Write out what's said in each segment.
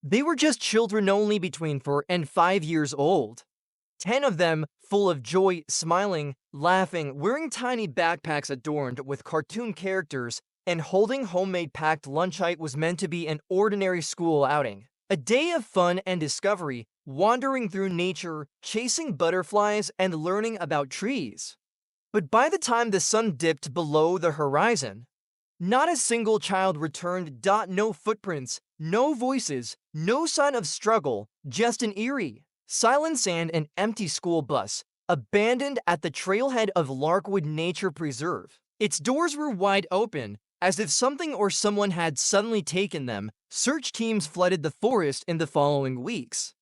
They were just children only between 4 and 5 years old. 10 of them, full of joy, smiling, laughing, wearing tiny backpacks adorned with cartoon characters, and holding homemade packed lunch. It was meant to be an ordinary school outing. A day of fun and discovery, wandering through nature, chasing butterflies, and learning about trees. But by the time the sun dipped below the horizon, not a single child returned. No footprints, no voices, no sign of struggle, just an eerie silence and an empty school bus, abandoned at the trailhead of Larkwood Nature Preserve. Its doors were wide open, as if something or someone had suddenly taken them. Search teams flooded the forest in the following weeks.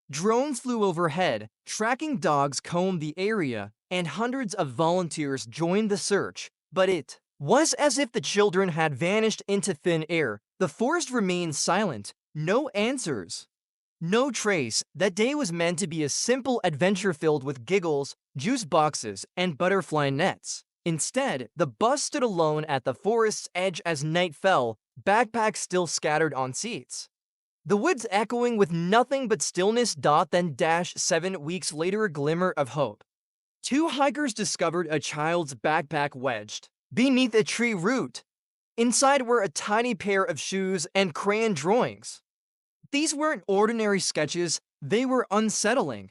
Drones flew overhead, tracking dogs combed the area, and hundreds of volunteers joined the search. But it was as if the children had vanished into thin air. The forest remained silent, no answers, no trace. That day was meant to be a simple adventure filled with giggles, juice boxes, and butterfly nets. Instead, the bus stood alone at the forest's edge as night fell, backpacks still scattered on seats. The woods echoing with nothing but stillness. Then 7 weeks later, a glimmer of hope. Two hikers discovered a child's backpack wedged beneath a tree root. Inside were a tiny pair of shoes and crayon drawings. These weren't ordinary sketches, they were unsettling.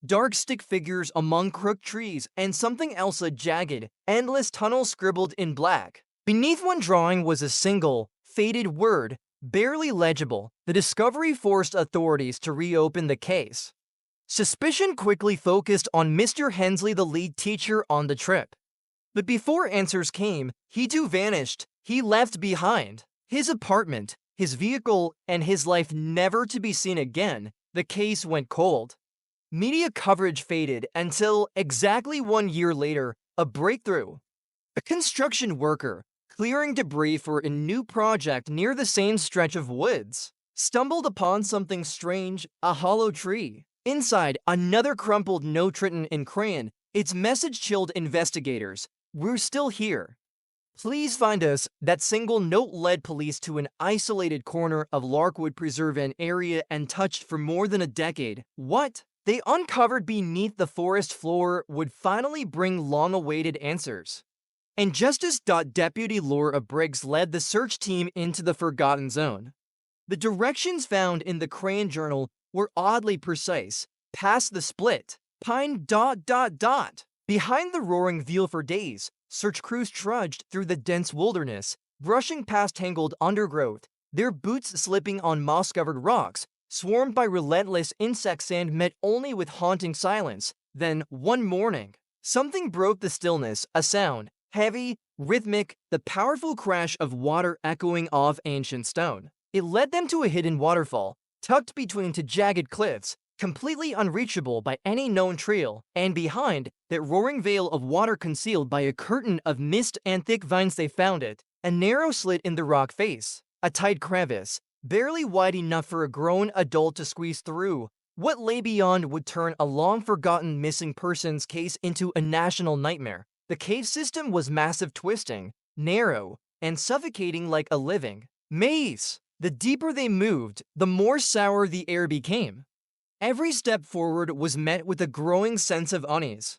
Dark stick figures among crooked trees, and something else, a jagged, endless tunnel scribbled in black. Beneath one drawing was a single, faded word, barely legible. The discovery forced authorities to reopen the case. Suspicion quickly focused on Mr. Hensley, the lead teacher on the trip. But before answers came, he too vanished. He left behind his apartment, his vehicle, and his life, never to be seen again. The case went cold. Media coverage faded until, exactly 1 year later, a breakthrough. A construction worker, clearing debris for a new project near the same stretch of woods, stumbled upon something strange: a hollow tree. Inside, another crumpled note written in crayon. Its message chilled investigators. "We're still here. Please find us." That single note led police to an isolated corner of Larkwood Preserve, an area untouched for more than a decade. What they uncovered beneath the forest floor would finally bring long-awaited answers. And Justice. Deputy Laura Briggs led the search team into the forgotten zone. The directions found in the crayon journal were oddly precise. Past the split pine. Behind the roaring veal. For days, search crews trudged through the dense wilderness, brushing past tangled undergrowth, their boots slipping on moss-covered rocks, swarmed by relentless insects, and met only with haunting silence. Then, one morning, something broke the stillness, a sound, heavy, rhythmic, the powerful crash of water echoing off ancient stone. It led them to a hidden waterfall, tucked between two jagged cliffs, completely unreachable by any known trail, and behind that roaring veil of water, concealed by a curtain of mist and thick vines, they found it, a narrow slit in the rock face, a tight crevice, barely wide enough for a grown adult to squeeze through. What lay beyond would turn a long-forgotten missing persons case into a national nightmare. The cave system was massive, twisting, narrow, and suffocating like a living maze. The deeper they moved, the more sour the air became. Every step forward was met with a growing sense of unease.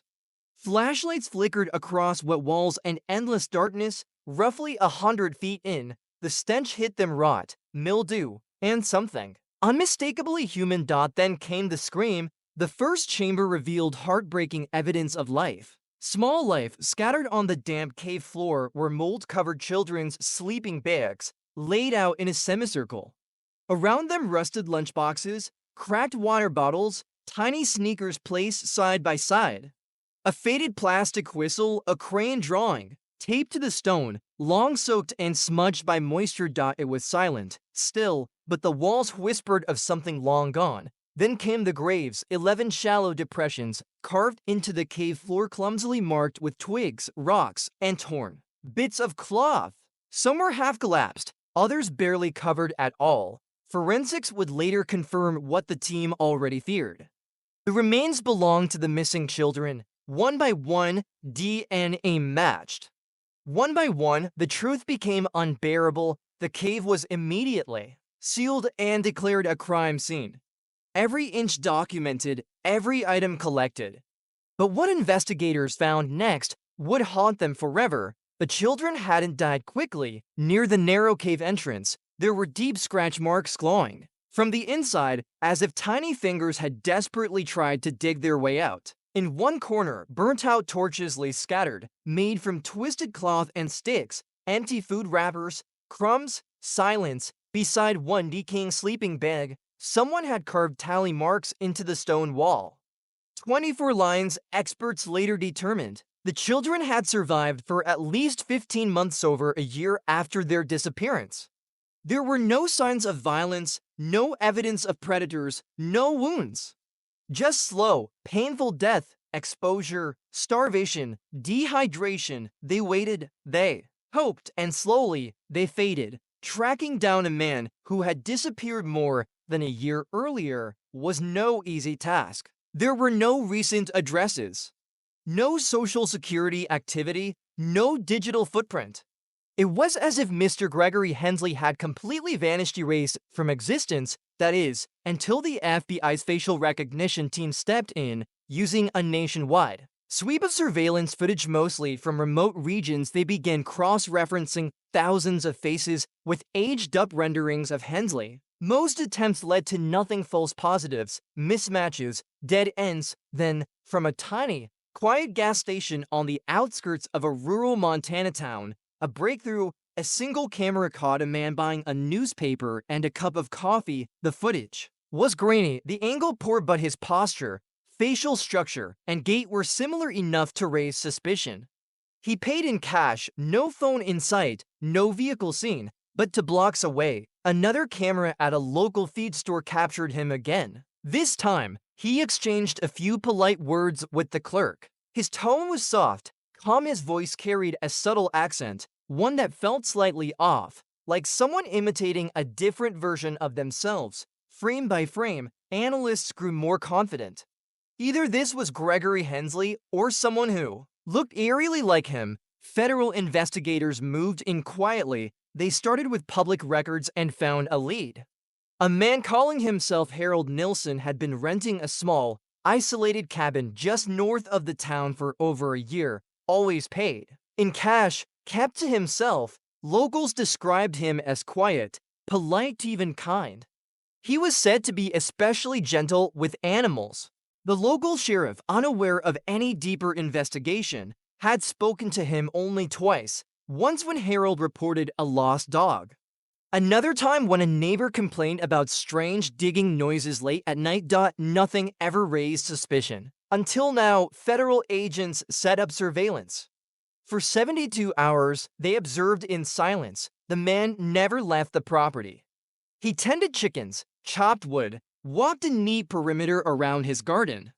Flashlights flickered across wet walls and endless darkness. Roughly 100 feet in, the stench hit them: rot, mildew, and something unmistakably human. Then came the scream. The first chamber revealed heartbreaking evidence of life. Small life scattered on the damp cave floor were mold-covered children's sleeping bags, laid out in a semicircle. Around them, rusted lunchboxes, cracked water bottles, tiny sneakers placed side by side. A faded plastic whistle, a crayon drawing, taped to the stone, long soaked and smudged by moisture. It was silent, still, but the walls whispered of something long gone. Then came the graves, 11 shallow depressions carved into the cave floor, clumsily marked with twigs, rocks, and torn bits of cloth. Some were half collapsed, others barely covered at all. Forensics would later confirm what the team already feared. The remains belonged to the missing children. One by one, DNA matched. One by one, the truth became unbearable. The cave was immediately sealed, and declared a crime scene. Every inch documented, every item collected. But what investigators found next would haunt them forever. The children hadn't died quickly. Near the narrow cave entrance, there were deep scratch marks glowing from the inside, as if tiny fingers had desperately tried to dig their way out. In one corner, burnt-out torches lay scattered, made from twisted cloth and sticks, empty food wrappers, crumbs, silence. Beside one decaying sleeping bag, someone had carved tally marks into the stone wall. 24 lines, experts later determined. The children had survived for at least 15 months, over a year after their disappearance. There were no signs of violence, no evidence of predators, no wounds. Just slow, painful death, exposure, starvation, dehydration. They waited, they hoped, and slowly they faded. Tracking down a man who had disappeared more than a year earlier was no easy task. There were no recent addresses, no social security activity, no digital footprint. It was as if Mr. Gregory Hensley had completely vanished, erased from existence, that is, until the FBI's facial recognition team stepped in, using a nationwide sweep of surveillance footage, mostly from remote regions. They began cross-referencing thousands of faces with aged-up renderings of Hensley. Most attempts led to nothing: false positives, mismatches, dead ends. Then, from a tiny, quiet gas station on the outskirts of a rural Montana town, a breakthrough. A single camera caught a man buying a newspaper and a cup of coffee. The footage was grainy, the angle poor, but his posture, facial structure, and gait were similar enough to raise suspicion. He paid in cash, no phone in sight, no vehicle seen. But 2 blocks away, another camera at a local feed store captured him again. This time, he exchanged a few polite words with the clerk. His tone was soft, calm. His voice carried a subtle accent, one that felt slightly off, like someone imitating a different version of themselves. Frame by frame, analysts grew more confident. Either this was Gregory Hensley or someone who looked eerily like him. Federal investigators moved in quietly. They started with public records and found a lead. A man calling himself Harold Nilsson had been renting a small, isolated cabin just north of the town for over a year, always paid in cash, kept to himself. Locals described him as quiet, polite, even kind. He was said to be especially gentle with animals. The local sheriff, unaware of any deeper investigation, had spoken to him only twice. Once when Harold reported a lost dog. Another time when a neighbor complained about strange digging noises late at night. Nothing ever raised suspicion. Until now, federal agents set up surveillance. For 72 hours, they observed in silence. The man never left the property. He tended chickens, chopped wood, walked a neat perimeter around his garden.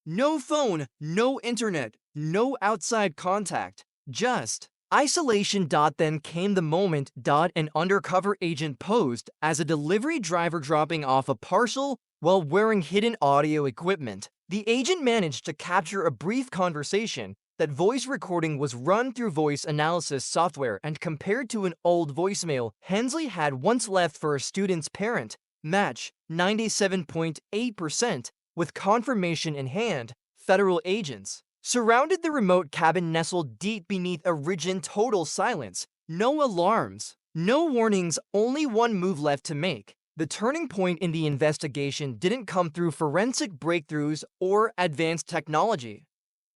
No phone, no internet, no outside contact, just isolation. Then came the moment. An undercover agent posed as a delivery driver dropping off a parcel while wearing hidden audio equipment. The agent managed to capture a brief conversation. That voice recording was run through voice analysis software and compared to an old voicemail Hensley had once left for a student's parent. Match 97.8%. With confirmation in hand, federal agents surrounded the remote cabin nestled deep beneath a ridge in total silence. No alarms, no warnings, only one move left to make. The turning point in the investigation didn't come through forensic breakthroughs or advanced technology.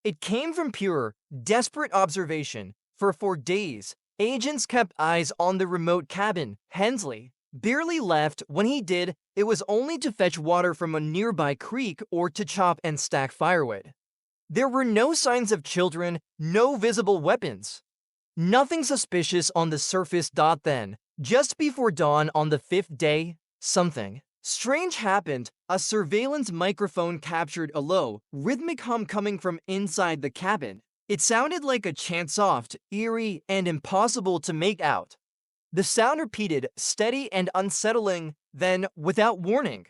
It came from pure, desperate observation. For 4 days, agents kept eyes on the remote cabin. Hensley barely left. When he did, it was only to fetch water from a nearby creek or to chop and stack firewood. There were no signs of children, no visible weapons. Nothing suspicious on the surface. Then, just before dawn on the 5th day, something strange happened. A surveillance microphone captured a low, rhythmic hum coming from inside the cabin. It sounded like a chant, soft, eerie, and impossible to make out. The sound repeated, steady and unsettling, then, without warning,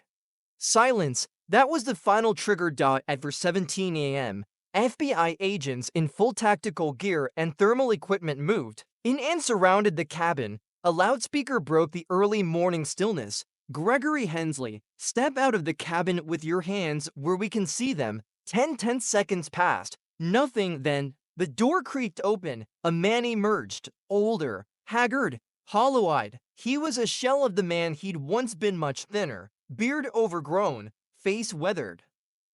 silence. That was the final trigger. At 4:17 a.m., FBI agents in full tactical gear and thermal equipment moved in and surrounded the cabin. A loudspeaker broke the early morning stillness. Gregory Hensley, step out of the cabin with your hands where we can see them. 10 seconds passed. Nothing then. The door creaked open. A man emerged, older, haggard, hollow-eyed. He was a shell of the man he'd once been, much thinner, beard overgrown, face weathered.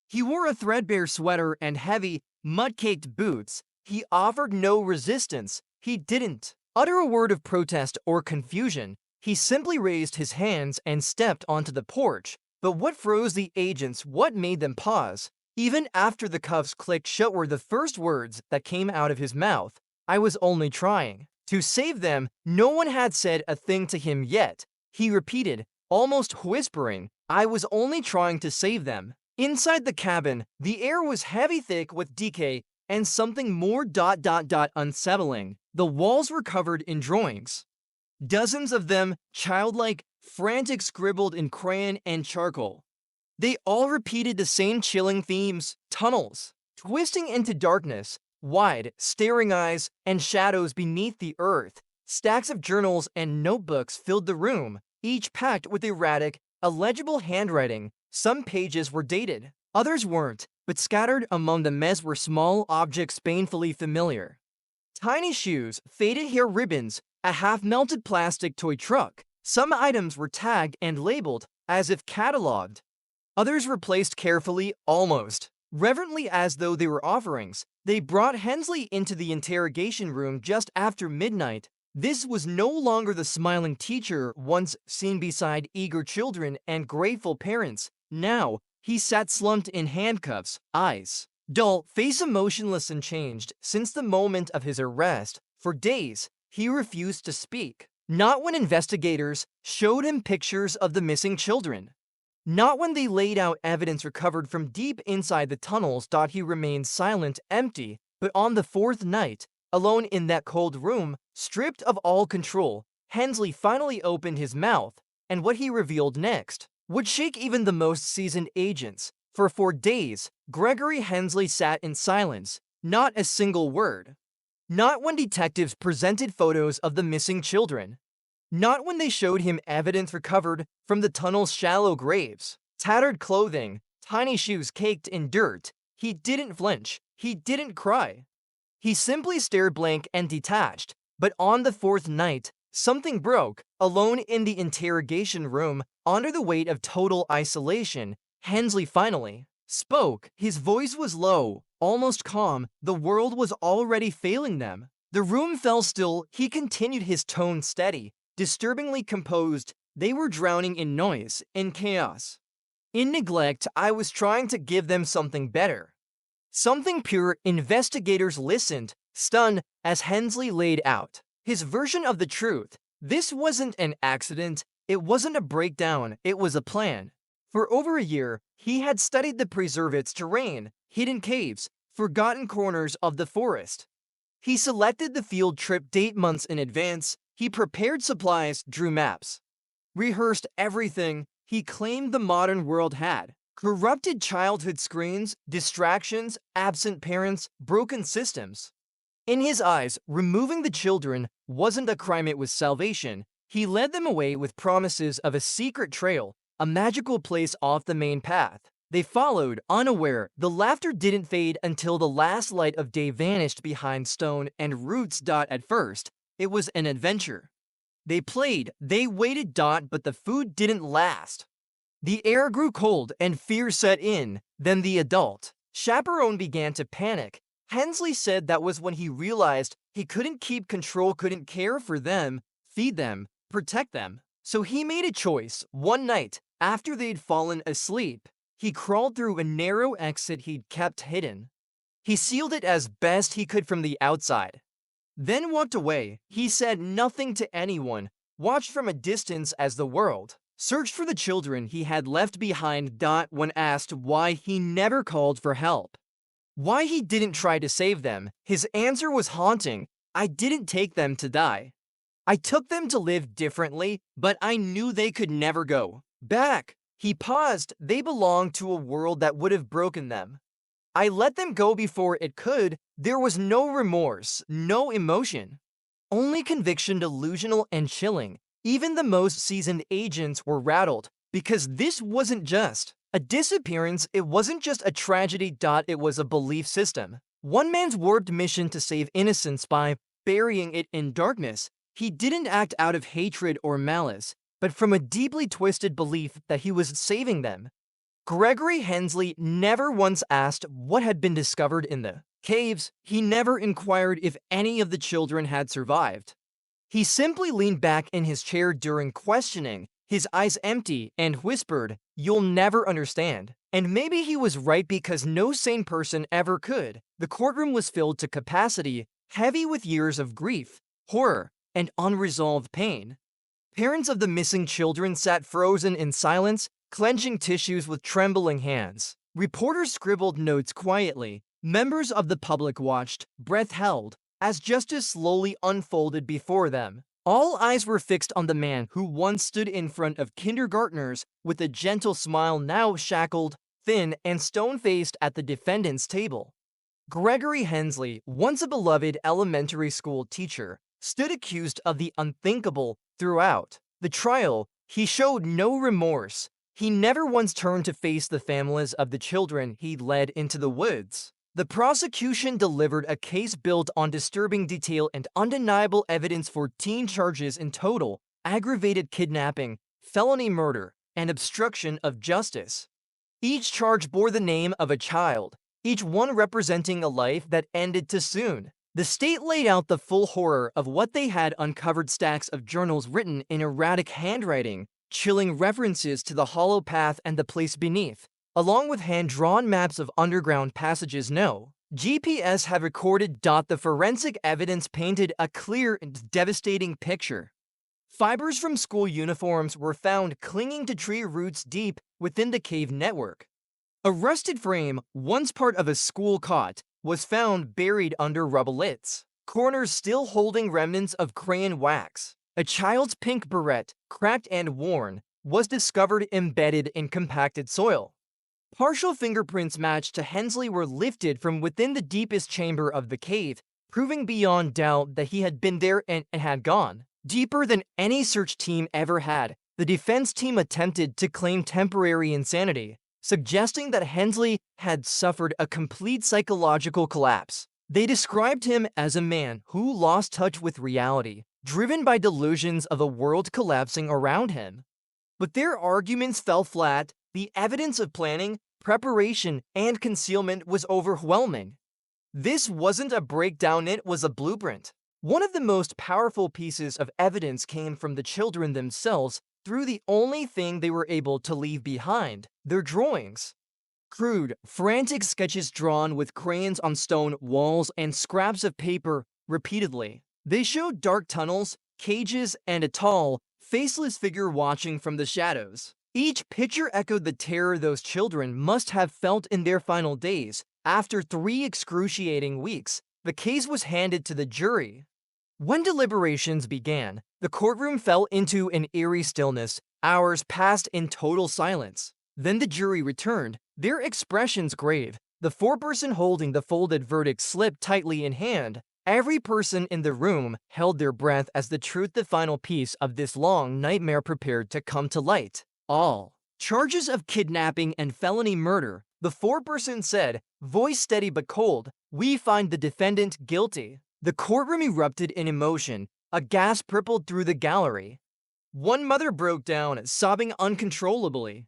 He wore a threadbare sweater and heavy, mud-caked boots. He offered no resistance. He didn't utter a word of protest or confusion. He simply raised his hands and stepped onto the porch. But what froze the agents, what made them pause? Even after the cuffs clicked shut were the first words that came out of his mouth. I was only trying to save them. No one had said a thing to him yet. He repeated, almost whispering, I was only trying to save them. Inside the cabin, the air was heavy, thick with decay and something more unsettling. The walls were covered in drawings. Dozens of them, childlike, frantic, scribbled in crayon and charcoal. They all repeated the same chilling themes: tunnels, twisting into darkness, wide, staring eyes, and shadows beneath the earth. Stacks of journals and notebooks filled the room, each packed with erratic, illegible handwriting. Some pages were dated, others weren't, but scattered among the mess were small objects painfully familiar. Tiny shoes, faded hair ribbons, a half-melted plastic toy truck. Some items were tagged and labeled, as if cataloged. Others were placed carefully, almost reverently, as though they were offerings. They brought Hensley into the interrogation room just after midnight. This was no longer the smiling teacher once seen beside eager children and grateful parents. Now, he sat slumped in handcuffs, eyes dull, face emotionless and changed. Since the moment of his arrest, for days, he refused to speak. Not when investigators showed him pictures of the missing children. Not when they laid out evidence recovered from deep inside the tunnels. He remained silent, empty. But on the fourth night, alone in that cold room, stripped of all control, Hensley finally opened his mouth, and what he revealed next would shake even the most seasoned agents. For days, Gregory Hensley sat in silence, not a single word. Not when detectives presented photos of the missing children. Not when they showed him evidence recovered from the tunnel's shallow graves. Tattered clothing, tiny shoes caked in dirt. He didn't flinch. He didn't cry. He simply stared, blank and detached. But on the fourth night, something broke. Alone in the interrogation room, under the weight of total isolation, Hensley finally spoke. His voice was low, almost calm. The world was already failing them. The room fell still. He continued, his tone steady, disturbingly composed. They were drowning in noise, in chaos, in neglect. I was trying to give them something better, something pure. Investigators listened, stunned, as Hensley laid out his version of the truth. This wasn't an accident. It wasn't a breakdown. It was a plan. For over a year, he had studied the preserve, its terrain, hidden caves, forgotten corners of the forest. He selected the field trip date months in advance. He prepared supplies, drew maps, rehearsed everything he claimed the modern world had: corrupted childhood screens, distractions, absent parents, broken systems. In his eyes, removing the children wasn't a crime, it was salvation. He led them away with promises of a secret trail, a magical place off the main path. They followed, unaware. The laughter didn't fade until the last light of day vanished behind stone and roots. At first, it was an adventure. They played, they waited. But the food didn't last. The air grew cold and fear set in. Then the adult chaperone began to panic. Hensley said that was when he realized he couldn't keep control, couldn't care for them, feed them, protect them. So he made a choice. One night, after they'd fallen asleep, he crawled through a narrow exit he'd kept hidden. He sealed it as best he could from the outside, then walked away. He said nothing to anyone, watched from a distance as the world searched for the children he had left behind. When asked why he never called for help, why he didn't try to save them, his answer was haunting. I didn't take them to die. I took them to live differently, but I knew they could never go back. He paused. They belonged to a world that would have broken them. I let them go before it could. There was no remorse, no emotion. only conviction delusional and chilling. Even the most seasoned agents were rattled, because this wasn't just a disappearance, it wasn't just a tragedy. It was a belief system. One man's warped mission to save innocence by burying it in darkness. He didn't act out of hatred or malice, but from a deeply twisted belief that he was saving them. Gregory Hensley never once asked what had been discovered in the caves. He never inquired if any of the children had survived. He simply leaned back in his chair during questioning, his eyes empty, and whispered, "You'll never understand." And maybe he was right, because no sane person ever could. The courtroom was filled to capacity, heavy with years of grief, horror, and unresolved pain. Parents of the missing children sat frozen in silence, clenching tissues with trembling hands. Reporters scribbled notes quietly. Members of the public watched, breath held, as justice slowly unfolded before them. All eyes were fixed on the man who once stood in front of kindergartners with a gentle smile, now shackled, thin, and stone-faced at the defendant's table. Gregory Hensley, once a beloved elementary school teacher, stood accused of the unthinkable. Throughout the trial, he showed no remorse. He never once turned to face the families of the children he'd led into the woods. The prosecution delivered a case built on disturbing detail and undeniable evidence. 14 charges in total: aggravated kidnapping, felony murder, and obstruction of justice. Each charge bore the name of a child, each one representing a life that ended too soon. The state laid out the full horror of what they had uncovered: stacks of journals written in erratic handwriting, chilling references to the hollow path and the place beneath, along with hand-drawn maps of underground passages no GPS had recorded. The forensic evidence painted a clear and devastating picture. Fibers from school uniforms were found clinging to tree roots deep within the cave network. A rusted frame, once part of a school cot, was found buried under rubble, its corners still holding remnants of crayon wax. A child's pink beret, cracked and worn, was discovered embedded in compacted soil. Partial fingerprints matched to Hensley were lifted from within the deepest chamber of the cave, proving beyond doubt that he had been there and had gone deeper than any search team ever had. The defense team attempted to claim temporary insanity, suggesting that Hensley had suffered a complete psychological collapse. They described him as a man who lost touch with reality, driven by delusions of a world collapsing around him. But their arguments fell flat. The evidence of planning, preparation, and concealment was overwhelming. This wasn't a breakdown, it was a blueprint. One of the most powerful pieces of evidence came from the children themselves through the only thing they were able to leave behind: their drawings. Crude, frantic sketches drawn with crayons on stone walls and scraps of paper repeatedly. They showed dark tunnels, cages, and a tall, faceless figure watching from the shadows. Each picture echoed the terror those children must have felt in their final days. After 3 excruciating weeks, the case was handed to the jury. When deliberations began, the courtroom fell into an eerie stillness. Hours passed in total silence. Then the jury returned, their expressions grave. The foreperson holding the folded verdict slip tightly in hand. Every person in the room held their breath as the truth, the final piece of this long nightmare, prepared to come to light. All charges of kidnapping and felony murder, the foreperson said, voice steady but cold, we find the defendant guilty. The courtroom erupted in emotion. A gasp rippled through the gallery. One mother broke down, sobbing uncontrollably.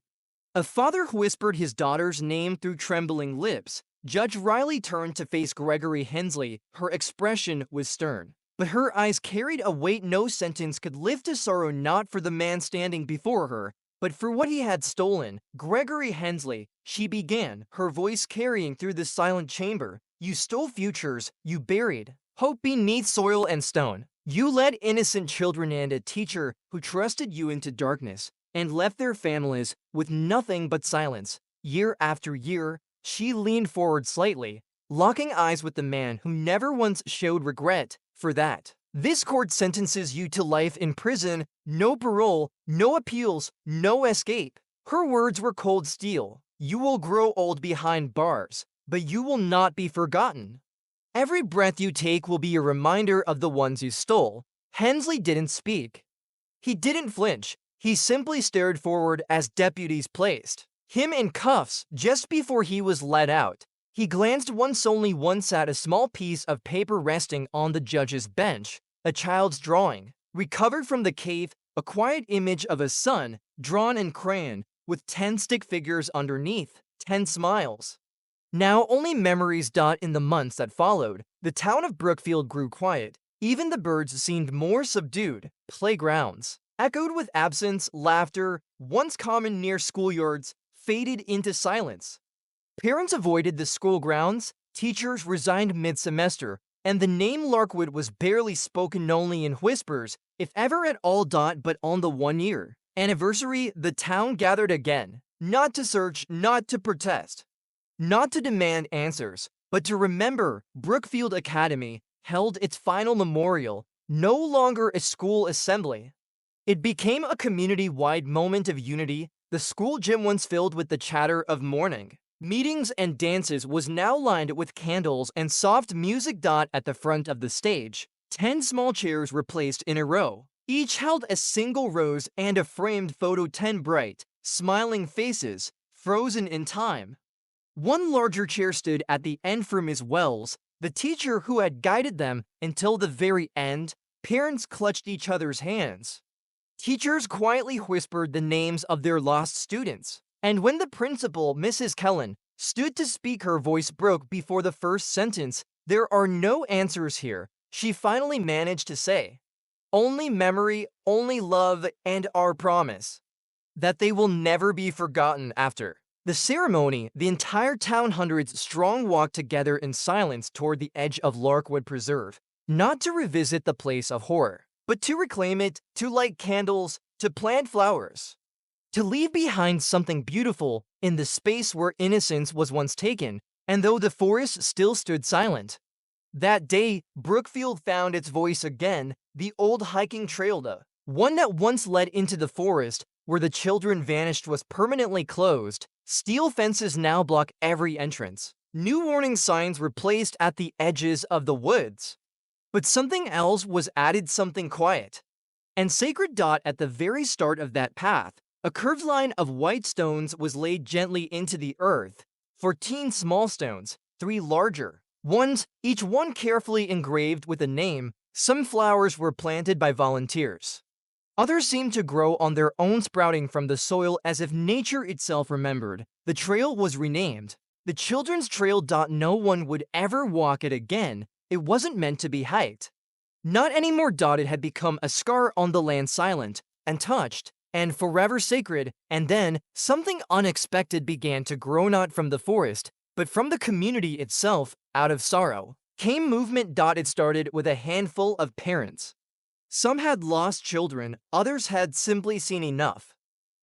A father whispered his daughter's name through trembling lips. Judge Riley turned to face Gregory Hensley. Her expression was stern, but her eyes carried a weight no sentence could lift: a sorrow not for the man standing before her, but for what he had stolen. Gregory Hensley, she began, her voice carrying through the silent chamber. You stole futures, you buried hope beneath soil and stone. You led innocent children and a teacher who trusted you into darkness, and left their families with nothing but silence. Year after year, she leaned forward slightly, locking eyes with the man who never once showed regret. For that, this court sentences you to life in prison, no parole, no appeals, no escape. Her words were cold steel. You will grow old behind bars, but you will not be forgotten. Every breath you take will be a reminder of the ones you stole. Hensley didn't speak. He didn't flinch. He simply stared forward as deputies placed him in cuffs just before he was let out. He glanced once at a small piece of paper resting on the judge's bench, a child's drawing. Recovered from the cave, a quiet image of a sun, drawn in crayon, with 10 stick figures underneath, 10 smiles. Now only memories dot in the months that followed. The town of Brookfield grew quiet. Even the birds seemed more subdued. Playgrounds, echoed with absence, laughter, once common near schoolyards, faded into silence. Parents avoided the school grounds, teachers resigned mid-semester, and the name Larkwood was barely spoken only in whispers, if ever at all. But on the 1-year anniversary, the town gathered again, not to search, not to protest, not to demand answers, but to remember. Brookfield Academy held its final memorial, no longer a school assembly. It became a community-wide moment of unity. The school gym, once filled with the chatter of morning meetings and dances, was now lined with candles and soft music. At the front of the stage, 10 small chairs were placed in a row. Each held a single rose and a framed photo, 10 bright, smiling faces, frozen in time. One larger chair stood at the end for Miss Wells, the teacher who had guided them until the very end. Parents clutched each other's hands. Teachers quietly whispered the names of their lost students. And when the principal, Mrs. Kellen, stood to speak, her voice broke before the first sentence. "There are no answers here," she finally managed to say. "Only memory, only love, and our promise that they will never be forgotten." After the ceremony, the entire town, hundreds strong, walked together in silence toward the edge of Larkwood Preserve, not to revisit the place of horror, but to reclaim it, to light candles, to plant flowers, to leave behind something beautiful in the space where innocence was once taken. And though the forest still stood silent, that day Brookfield found its voice again. The old hiking trail, the one that once led into the forest where the children vanished, was permanently closed. Steel fences now block every entrance. New warning signs were placed at the edges of the woods. But something else was added, something quiet and sacred. At the very start of that path, a curved line of white stones was laid gently into the earth. 14 small stones, 3 larger ones, each one carefully engraved with a name. Some flowers were planted by volunteers. Others seemed to grow on their own, sprouting from the soil as if nature itself remembered. The trail was renamed the Children's Trail. No one would ever walk it again. It wasn't meant to be hiked. Not anymore. It had become a scar on the land, silent and touched and forever sacred. And then something unexpected began to grow, not from the forest, but from the community itself. Out of sorrow came movement. It started with a handful of parents. Some had lost children, others had simply seen enough.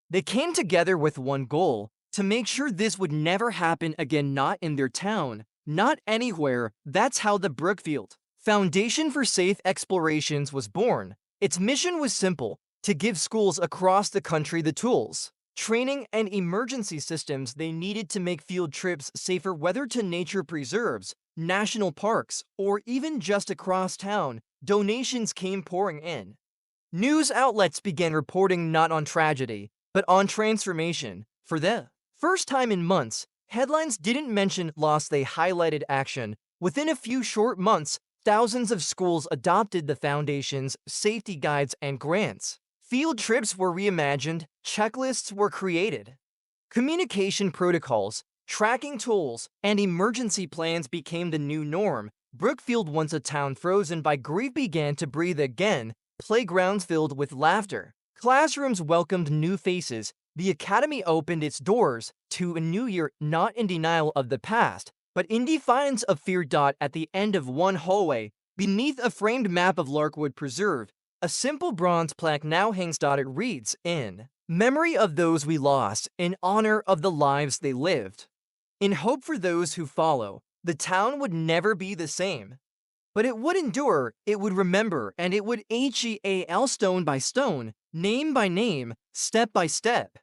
They came together with one goal: to make sure this would never happen again, not in their town, not anywhere. That's how the Brookfield Foundation for Safe Explorations was born. Its mission was simple: to give schools across the country the tools, training, and emergency systems they needed to make field trips safer, whether to nature preserves, national parks, or even just across town. Donations came pouring in. News outlets began reporting not on tragedy, but on transformation. For the first time in months, headlines didn't mention loss, they highlighted action. Within a few short months, thousands of schools adopted the foundation's safety guides and grants. Field trips were reimagined, checklists were created. Communication protocols, tracking tools, and emergency plans became the new norm. Brookfield, once a town frozen by grief, began to breathe again. Playgrounds filled with laughter. Classrooms welcomed new faces. The academy opened its doors to a new year, not in denial of the past, but in defiance of fear. At the end of one hallway, beneath a framed map of Larkwood Preserve, a simple bronze plaque now hangs. It reads, "In memory of those we lost, in honor of the lives they lived, in hope for those who follow." The town would never be the same, but it would endure, it would remember, and it would heal stone by stone, name by name, step by step.